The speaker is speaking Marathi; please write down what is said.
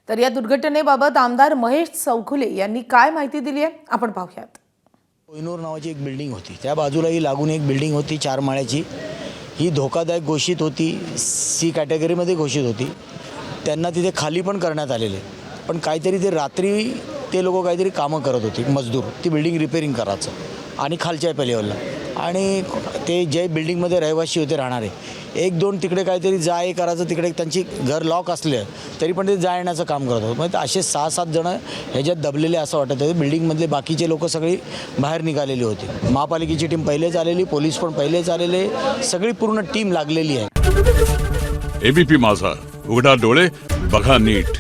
तर या दुर्घटनेबाबत आमदार महेश चौघुले यांनी काय माहिती दिली आहे आपण पाहूयात। कोहिनूर नावाची एक बिल्डिंग होती, त्या बाजूलाही लागून एक बिल्डिंग होती 4 माळ्याची। ही धोकादायक घोषित होती, सी कॅटेगरीमध्ये घोषित होती। त्यांना तिथे खाली पण करण्यात आलेले, पण काहीतरी ते रात्री ते लोक काहीतरी कामं करत होते, मजदूर, ती बिल्डिंग रिपेअरिंग करायचं आणि खालच्या लेवलला। आणि ते जे बिल्डिंगमध्ये रहिवासी होते राहणारे, 1-2 तिकडे काहीतरी जा ये करायचं, तिकडे त्यांची घर लॉक असले तरी पण ते जा येण्याचं काम करत होते। म्हणजे असे 6-7 जण ह्याच्यात दबलेले असं वाटत होते। बिल्डिंगमधले बाकीचे लोक सगळी बाहेर निघालेली होती। महापालिकेची टीम पहिलेच आलेली, पोलीस पण पहिलेच आलेले, सगळी पूर्ण टीम लागलेली आहे। एबीपी माझा, उघडा डोळे बघा नीट।